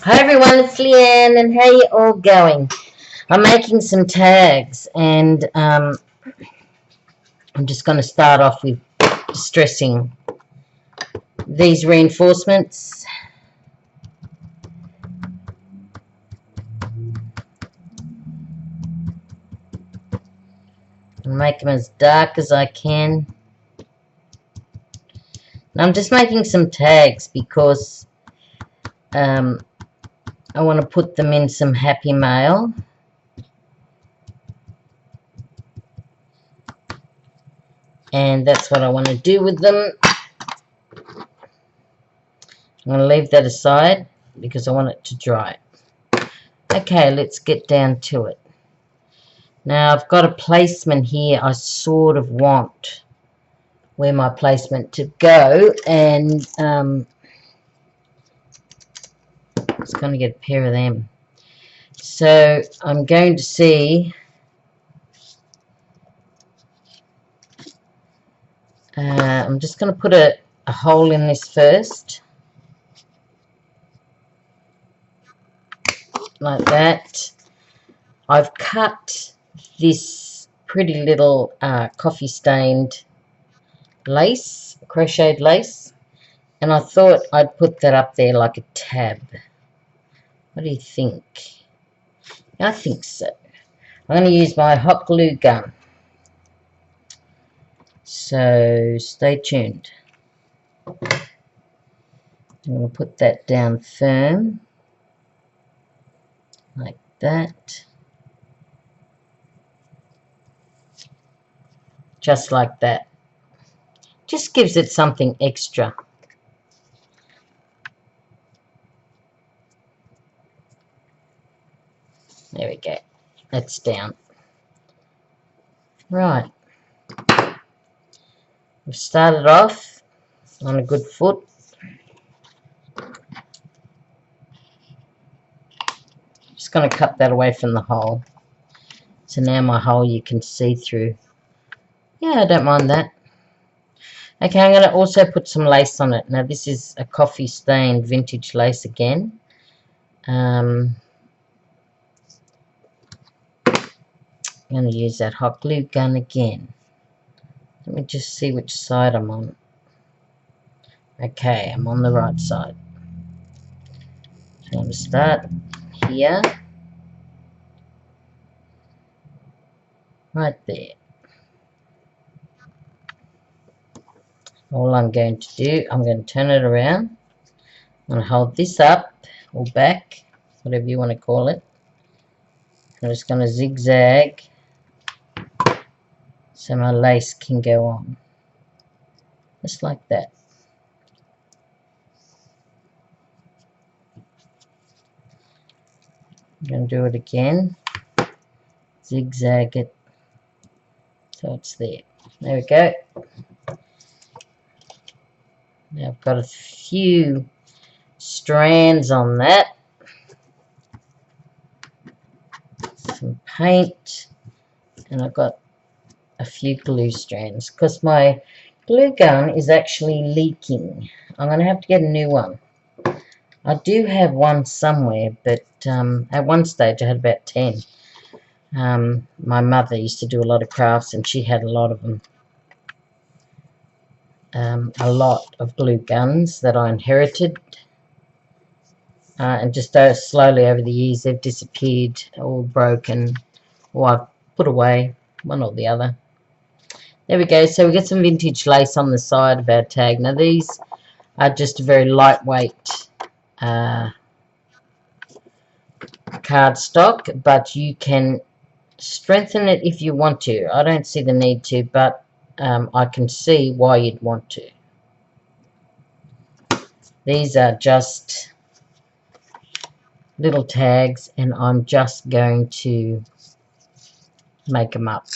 Hi everyone, it's Leanne, and how you all going? I'm making some tags, and I'm just going to start off with distressing these reinforcements. And make them as dark as I can. And I'm just making some tags because I want to put them in some happy mail. And that's what I want to do with them. I'm going to leave that aside because I want it to dry. Okay, let's get down to it. Now I've got a placement here I sort of want where my placement to go, and it's going to get a pair of them. So I'm going to see I'm just going to put a hole in this first, like that. I've cut this pretty little coffee stained lace, crocheted lace, and I thought I'd put that up there like a tab. What do you think? I think so. I'm going to use my hot glue gun, so stay tuned. I'm going to put that down firm, like that, just like that. Just gives it something extra. There we go. That's down. Right. We've started off on a good foot. Just going to cut that away from the hole. So now my hole you can see through. Yeah, I don't mind that. Okay, I'm going to also put some lace on it. Now this is a coffee stained vintage lace again. I'm going to use that hot glue gun again. Let me just see which side I'm on. Okay, I'm on the right side. So I'm going to start here. Right there. All I'm going to do, I'm going to turn it around. I'm going to hold this up or back, whatever you want to call it. I'm just going to zigzag so my lace can go on. Just like that. I'm going to do it again. Zigzag it so it's there. There we go. Now I've got a few strands on that. Some paint. And I've got a few glue strands because my glue gun is actually leaking. I'm going to have to get a new one. I do have one somewhere, but at one stage I had about 10. My mother used to do a lot of crafts and she had a lot of them. A lot of glue guns that I inherited. And just slowly over the years they've disappeared or broken or I've put away, one or the other. There we go. So we got some vintage lace on the side of our tag. Now these are just a very lightweight cardstock, but you can strengthen it if you want to. I don't see the need to, but I can see why you'd want to. These are just little tags, and I'm just going to make them up.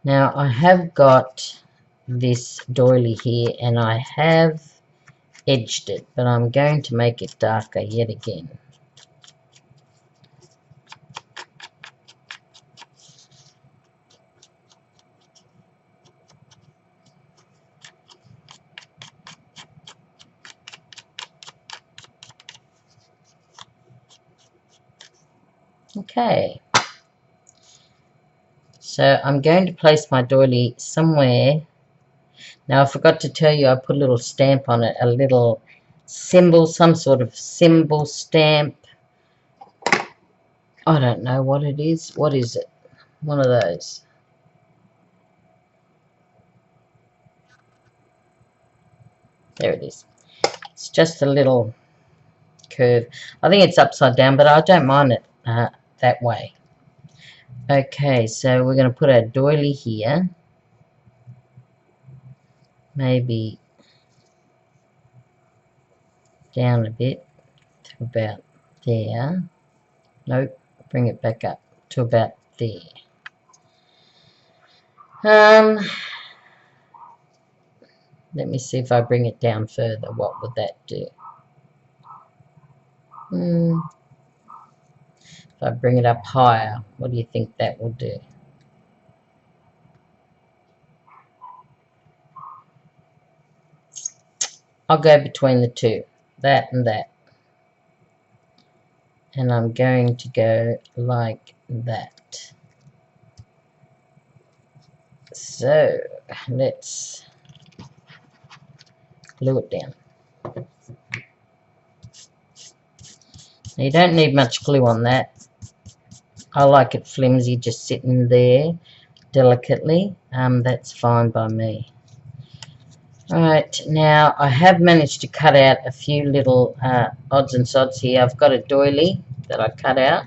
Now I have got this doily here, and I have edged it, but I'm going to make it darker yet again. Okay. So I'm going to place my doily somewhere. Now I forgot to tell you I put a little stamp on it, a little symbol, some sort of symbol stamp. I don't know what it is. What is it? One of those. There it is. It's just a little curve. I think it's upside down, but I don't mind it that way. Okay, so we're going to put our doily here. Maybe down a bit to about there. Nope, bring it back up to about there. Let me see if I bring it down further. What would that do? If I bring it up higher, what do you think that will do? I'll go between the two, that and that. And I'm going to go like that. So let's glue it down. Now, you don't need much glue on that. I like it flimsy, just sitting there delicately. That's fine by me. Right, now I have managed to cut out a few little odds and sods here. I've got a doily that I cut out,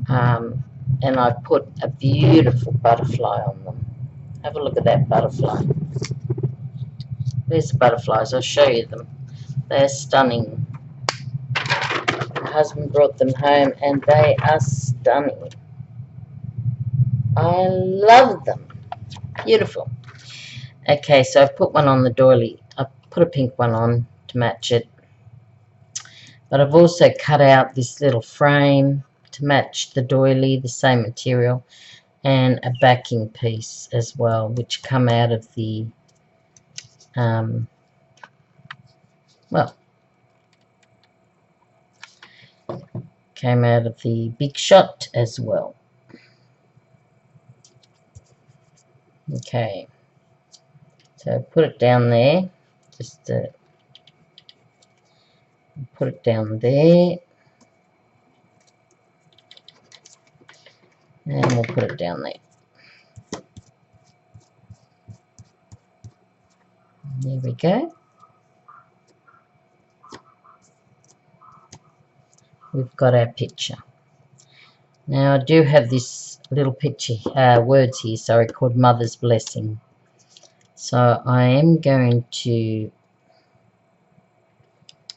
and I put a beautiful butterfly on them. Have a look at that butterfly. There's the butterflies. I'll show you them. They're stunning. My husband brought them home and they are stunning. I love them. Beautiful. Okay, so I've put one on the doily. I've put a pink one on to match it. But I've also cut out this little frame to match the doily, the same material, and a backing piece as well, which come out of the, came out of the Big Shot as well. Okay, so put it down there, just put it down there, and we'll put it down there. There we go. We've got our picture. Now I do have this little picture, words here, sorry, called Mother's Blessing. So I am going to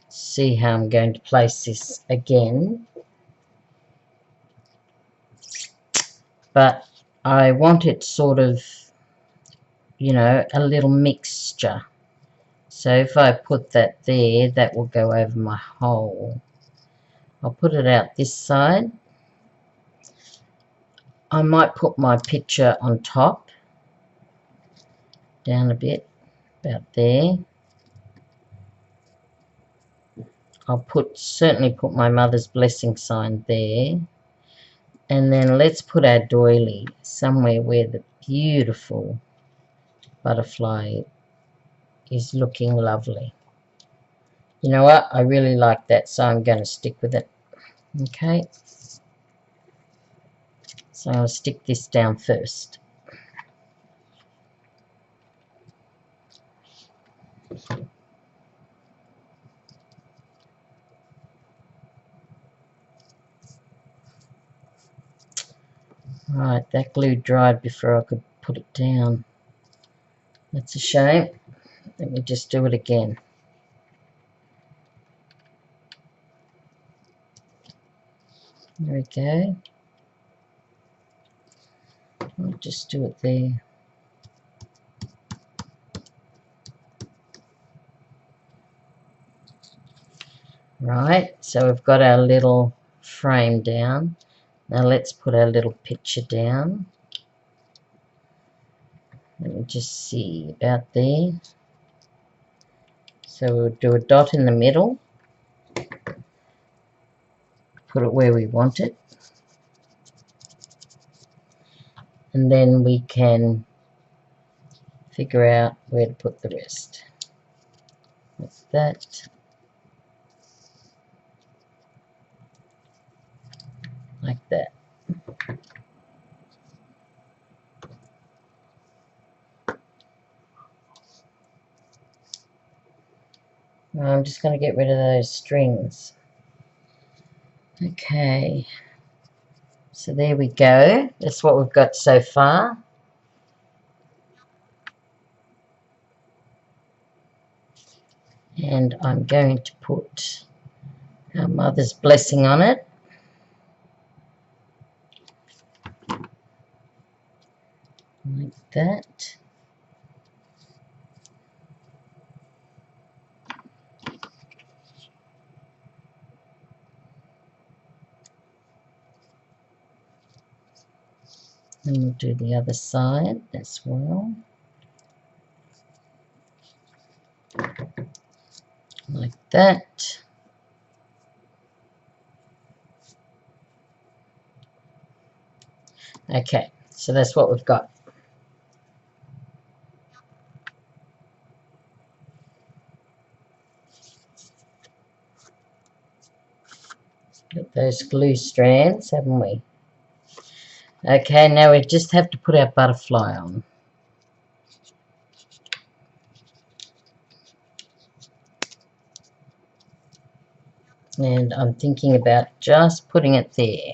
see how I'm going to place this again. But I want it sort of, you know, a little mixture. So if I put that there, that will go over my hole. I'll put it out this side. I might put my picture on top, down a bit, about there. I'll certainly put my Mother's Blessing sign there. And then let's put our doily somewhere where the beautiful butterfly is looking lovely. You know what? I really like that, so I'm going to stick with it. Okay. So I'll stick this down first. Right, that glue dried before I could put it down. That's a shame. Let me just do it again. There we go. I'll just do it there. Right, so we've got our little frame down. Now let's put our little picture down. Let me just see about there. So we'll do a dot in the middle. Put it where we want it. and then we can figure out where to put the rest. Like that. Like that. I'm just going to get rid of those strings. Okay, so there we go. That's what we've got so far. And I'm going to put our mother's blessing on it. Like that. And we'll do the other side as well. Like that. Okay, so that's what we've got. Got those glue strands, haven't we? Okay, now we just have to put our butterfly on. And I'm thinking about just putting it there.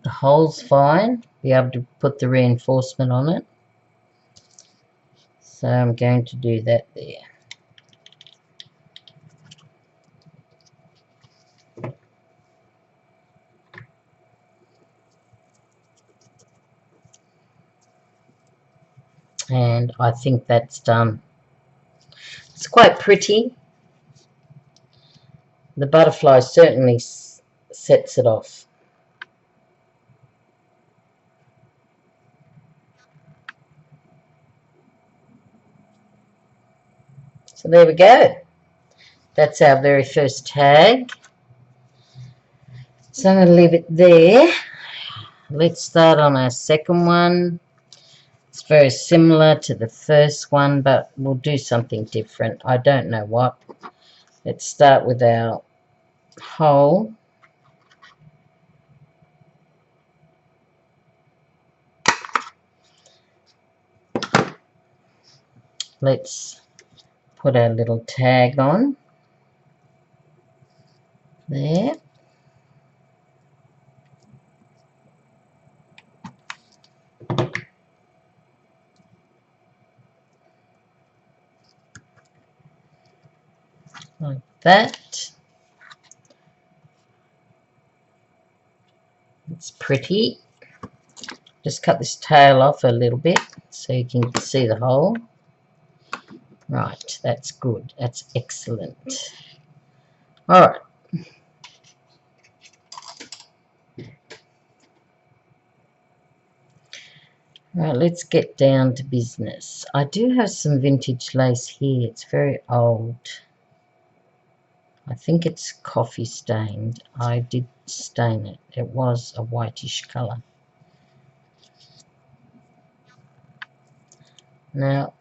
The hole's fine, be able to put the reinforcement on it. So I'm going to do that there. And I think that's done. It's quite pretty. The butterfly certainly sets it off. So there we go. That's our very first tag. So I'm going to leave it there. Let's start on our second one. It's very similar to the first one, but we'll do something different. I don't know what. Let's start with our hole. Let's put our little tag on there. Like that. It's pretty. Just cut this tail off a little bit so you can see the hole. Right, that's good. That's excellent. Alright. Right, let's get down to business. I do have some vintage lace here. It's very old. I think it's coffee stained. I did stain it. It was a whitish colour. Now,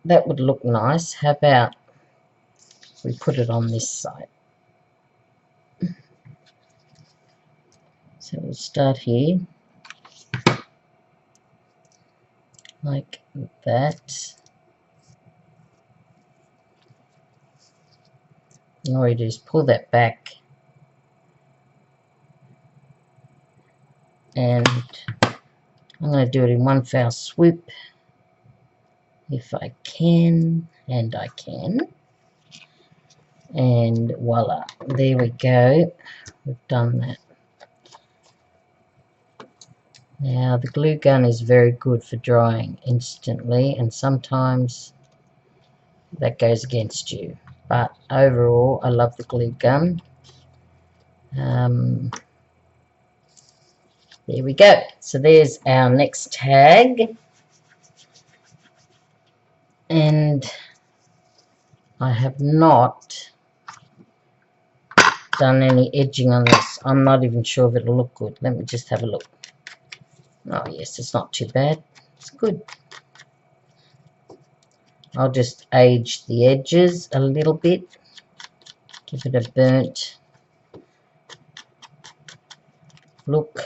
that would look nice. How about we put it on this side? So we'll start here. Like that. And all you do is pull that back. And I'm going to do it in one foul swoop. If I can, and I can. And voila, there we go. We've done that. Now the glue gun is very good for drying instantly, and sometimes that goes against you. But overall, I love the glue gun. There we go. So there's our next tag. And I have not done any edging on this. I'm not even sure if it'll look good. Let me just have a look. Oh yes, it's not too bad. It's good. I'll just age the edges a little bit. Give it a burnt look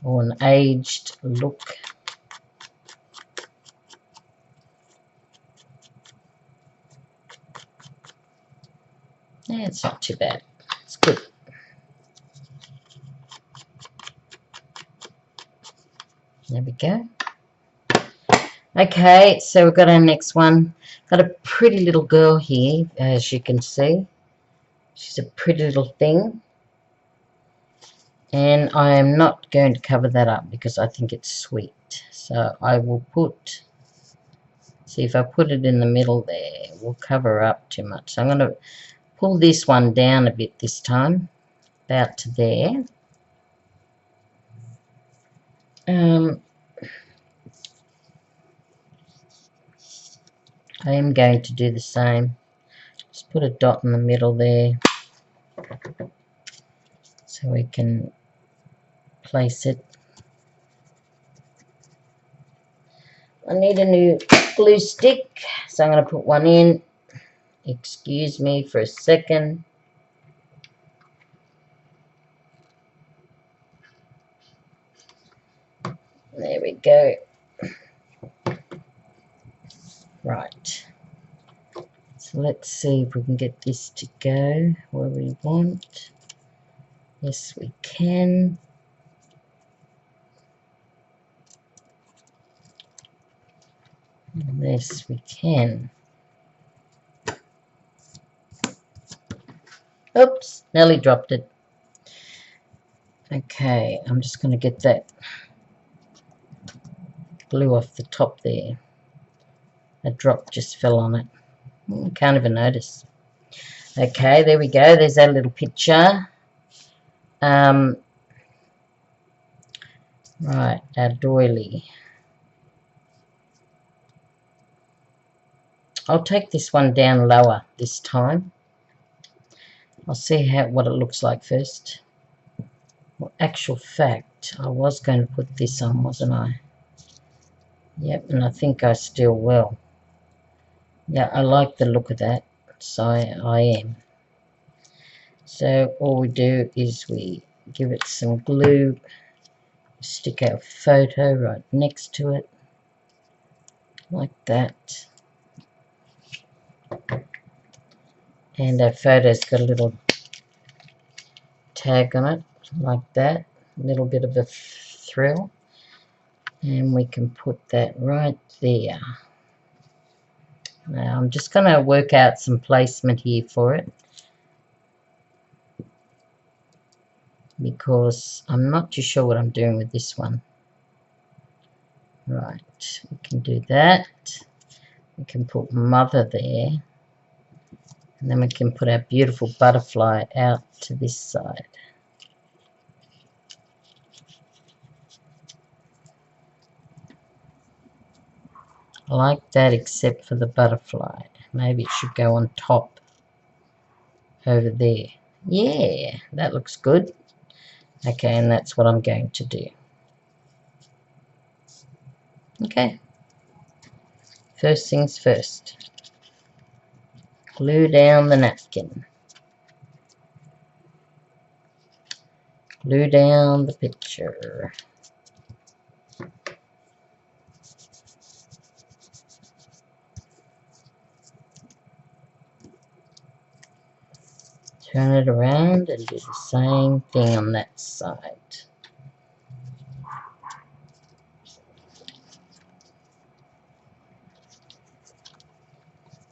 or an aged look. Yeah, it's not too bad. It's good. There we go. Okay, so we've got our next one. Got a pretty little girl here, as you can see. She's a pretty little thing. And I am not going to cover that up because I think it's sweet. So I will put, see if I put it in the middle there, we'll cover up too much. So I'm going to pull this one down a bit this time, about to there. I am going to do the same. Just put a dot in the middle there so we can place it. I need a new glue stick, so I'm going to put one in. Excuse me for a second. There we go. Right. So let's see if we can get this to go where we want. Yes, we can. Yes, we can. Oops, nearly dropped it. Okay, I'm just going to get that glue off the top there. A drop just fell on it. Can't even notice. Okay, there we go. There's our little picture. Right, our doily. I'll take this one down lower this time. I'll see what it looks like first. Well, actual fact, I was going to put this on, wasn't I? Yep, and I think I still will. Yeah, I like the look of that, so I am. So all we do is we give it some glue, stick our photo right next to it, like that. And our photo's got a little tag on it, like that. A little bit of a thrill. And we can put that right there. Now I'm just going to work out some placement here for it, because I'm not too sure what I'm doing with this one. Right, we can do that. We can put mother there, and then we can put our beautiful butterfly out to this side. I like that, except for the butterfly. Maybe it should go on top over there. Yeah, that looks good. Okay, and that's what I'm going to do. Okay, first things first. Glue down the napkin. Glue down the picture. Turn it around and do the same thing on that side.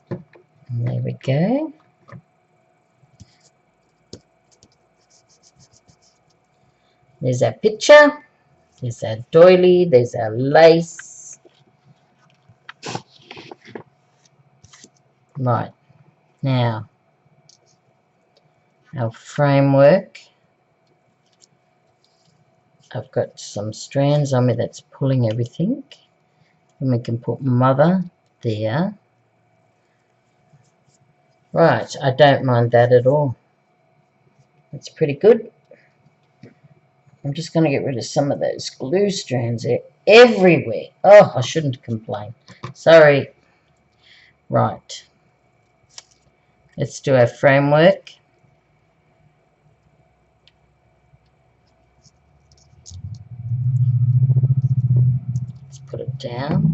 And there we go. There's our picture. There's our doily. There's our lace. Right. Now, our framework. I've got some strands on me that's pulling everything. And we can put mother there. Right, I don't mind that at all. That's pretty good. I'm just going to get rid of some of those glue strands. They're everywhere. Oh, I shouldn't complain. Sorry. Right. Let's do our framework. Let's put it down.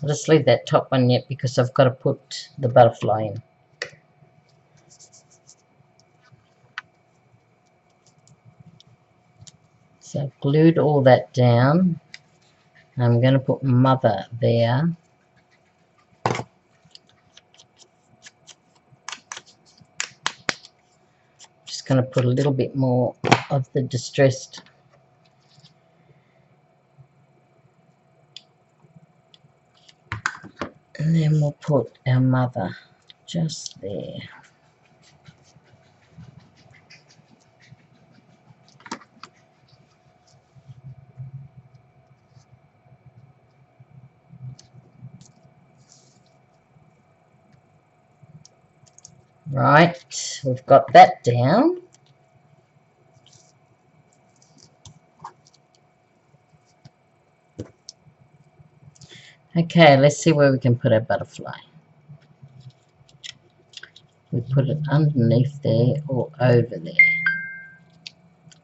I'll just leave that top one yet because I've got to put the butterfly in. So I've glued all that down. I'm going to put mother there. Just going to put a little bit more of the distressed. And then we'll put our mother just there. Right, we've got that down. Okay, let's see where we can put our butterfly. We put it underneath there or over there.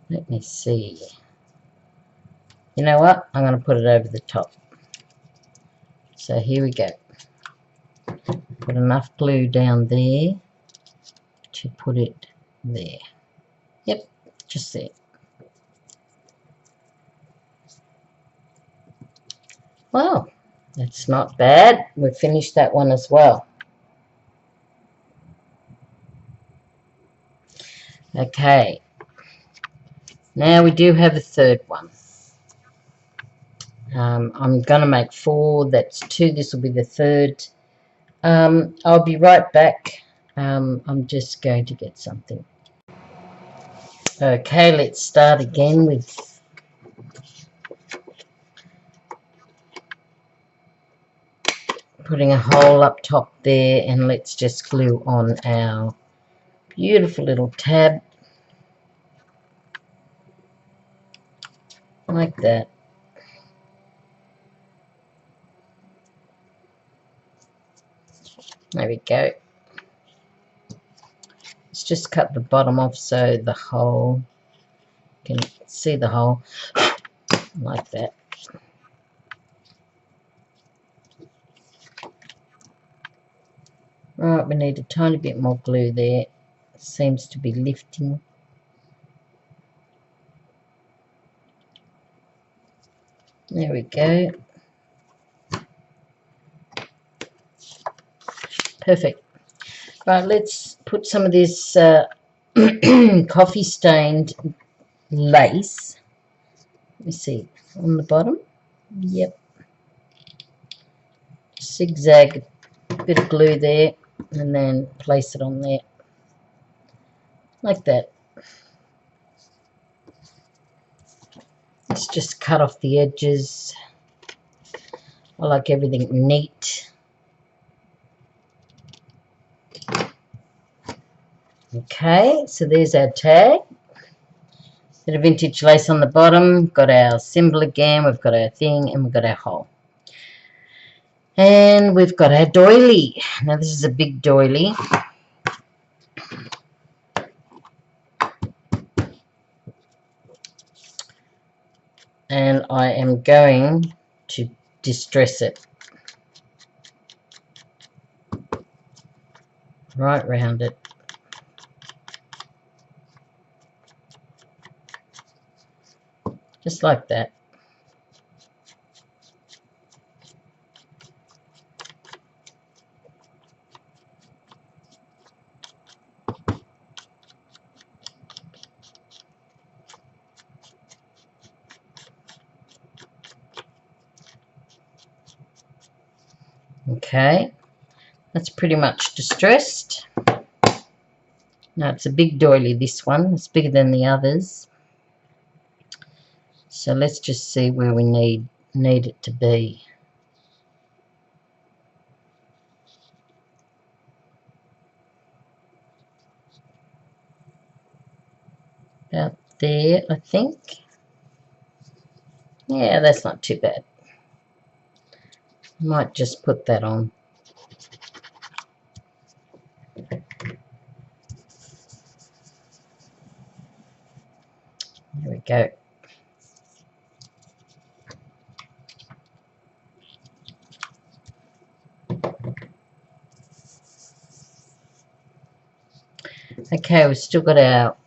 Let me see. You know what? I'm going to put it over the top. So here we go. Put enough glue down there to put it there. Yep, just there. Well, that's not bad. We've finished that one as well. Okay. Now we do have a third one. I'm going to make 4. That's 2. This will be the third. I'll be right back. I'm just going to get something. Okay, let's start again with putting a hole up top there, and let's just glue on our beautiful little tab like that. There we go. Let's just cut the bottom off so the hole, you can see the hole like that. Right, we need a tiny bit more glue there. It seems to be lifting. There we go. Perfect. Right, let's put some of this coffee stained lace. Let me see, on the bottom. Yep. Zigzag a bit of glue there and then place it on there like that. Let's just cut off the edges. I like everything neat. Okay, so there's our tag. Bit of vintage lace on the bottom. Got our symbol again. We've got our thing and we've got our hole. And we've got our doily. Now this is a big doily. And I am going to distress it right round it. Just like that. Okay, that's pretty much distressed. Now it's a big doily, this one. It's bigger than the others. So let's just see where we need it to be. About there, I think. Yeah, that's not too bad. Might just put that on. There we go. Okay, we've still got our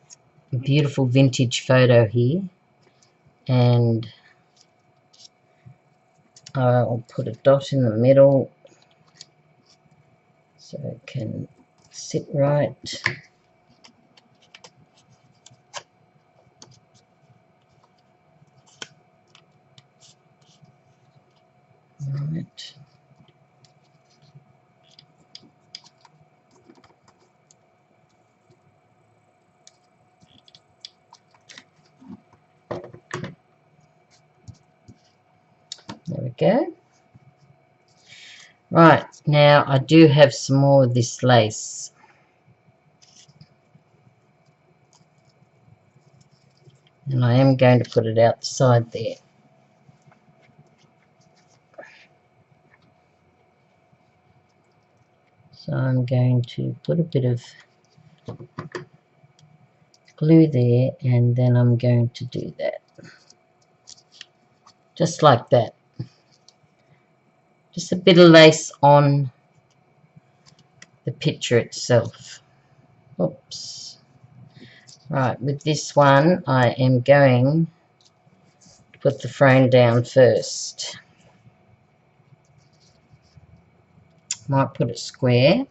beautiful vintage photo here, and I'll put a dot in the middle so it can sit right. Right. There we go. Right, now I do have some more of this lace. And I am going to put it out the side there. So I'm going to put a bit of glue there, and then I'm going to do that. Just like that. Just a bit of lace on the picture itself. Oops. Right, with this one I am going to put the frame down first. Might put it square,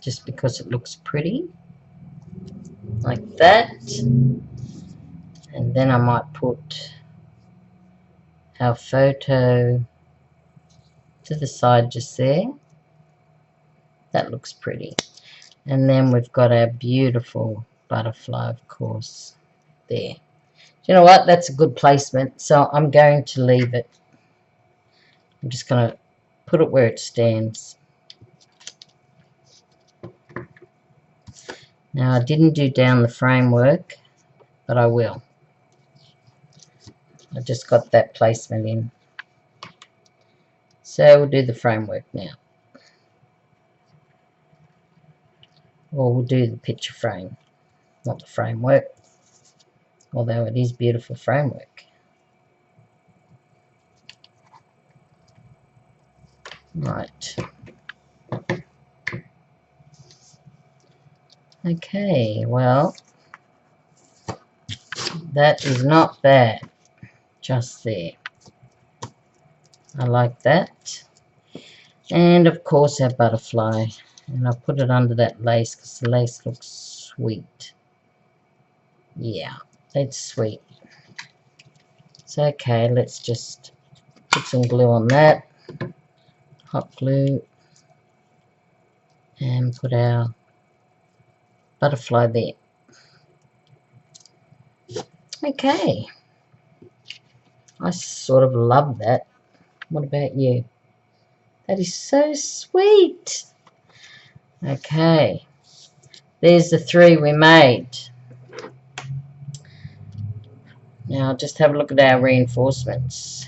just because it looks pretty. Like that. And then I might put our photo to the side just there. That looks pretty. And then we've got our beautiful butterfly, of course, there. You know what? That's a good placement, so I'm going to leave it. I'm just going to put it where it stands. Now, I didn't do down the framework, but I will. I just got that placement in. So we'll do the framework now. Or we'll do the picture frame, not the framework. Although it is beautiful framework. Right. Okay, well, that is not bad. Just there. I like that. And of course our butterfly. And I'll put it under that lace because the lace looks sweet. Yeah, it's sweet. So okay, let's just put some glue on that. Hot glue. And put our butterfly there. Okay. I sort of love that. What about you? That is so sweet. Okay. There's the 3 we made. Now just have a look at our reinforcements.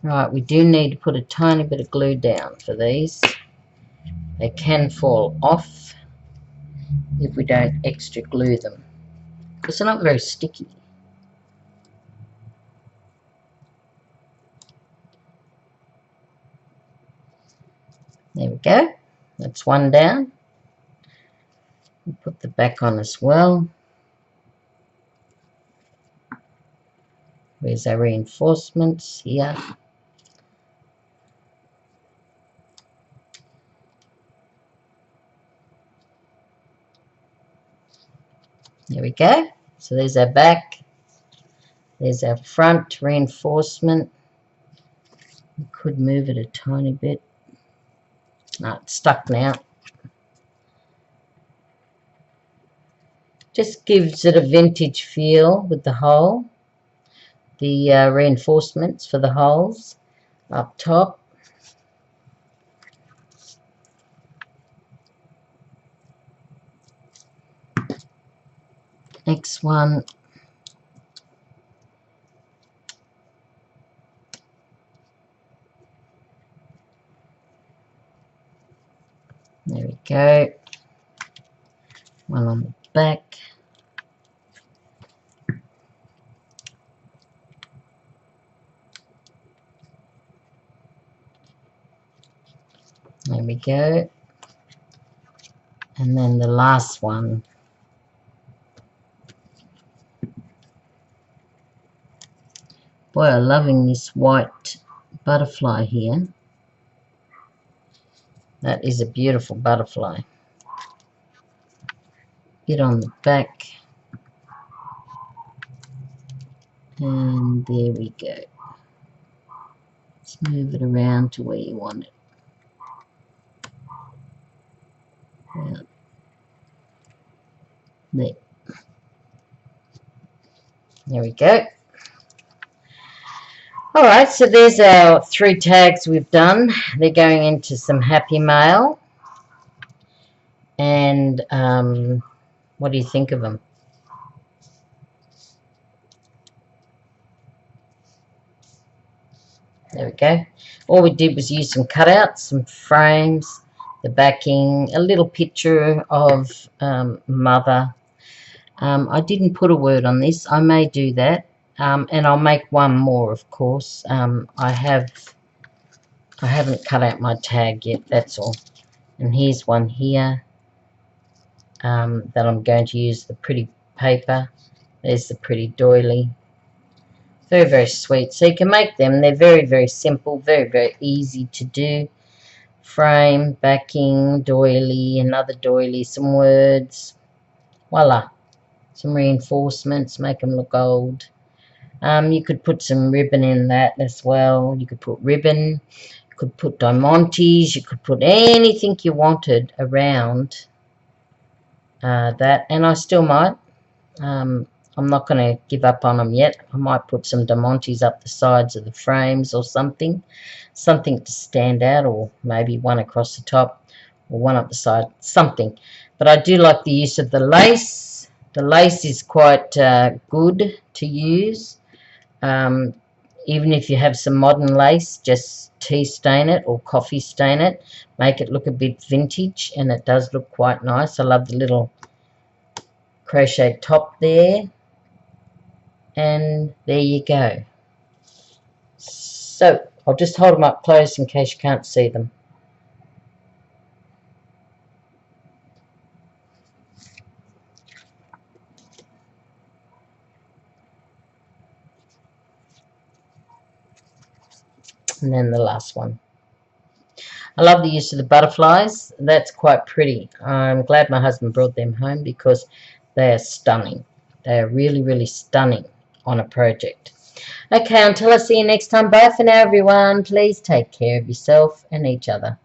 Right, we do need to put a tiny bit of glue down for these. They can fall off if we don't extra glue them, because they're not very sticky. There we go. That's one down. We'll put the back on as well. Where's our reinforcements? Here. There we go. So there's our back. There's our front reinforcement. could move it a tiny bit. No, it's stuck now. Just gives it a vintage feel with the hole. The reinforcements for the holes up top. Next one. There we go. One on the back. There we go. And then the last one. Boy, I'm loving this white butterfly here. That is a beautiful butterfly. Bit on the back. And there we go. Let's move it around to where you want it. Yeah. There we go. Alright, so there's our 3 tags we've done. They're going into some happy mail. And what do you think of them? There we go. All we did was use some cutouts, some frames, the backing, a little picture of Mother. I didn't put a word on this. I may do that. And I'll make one more, of course. I haven't cut out my tag yet, that's all. And here's one here that I'm going to use the pretty paper. There's the pretty doily. Very, very sweet. So you can make them. They're very, very simple, very, very easy to do. Frame, backing, doily, another doily, some words. Voila. Some reinforcements, make them look old. You could put some ribbon in that as well. You could put ribbon, you could put diamantes, you could put anything you wanted around that. And I still might. I'm not going to give up on them yet. I might put some diamantes up the sides of the frames or something. Something to stand out, or maybe one across the top or one up the side. Something. But I do like the use of the lace. The lace is quite good to use. Even if you have some modern lace, just tea stain it or coffee stain it. Make it look a bit vintage, and it does look quite nice. I love the little crochet top there. And there you go. So I'll just hold them up close in case you can't see them. And then the last one. I love the use of the butterflies. That's quite pretty. I'm glad my husband brought them home because they are stunning. They are really, really stunning on a project. Okay, until I see you next time. Bye for now, everyone. Please take care of yourself and each other.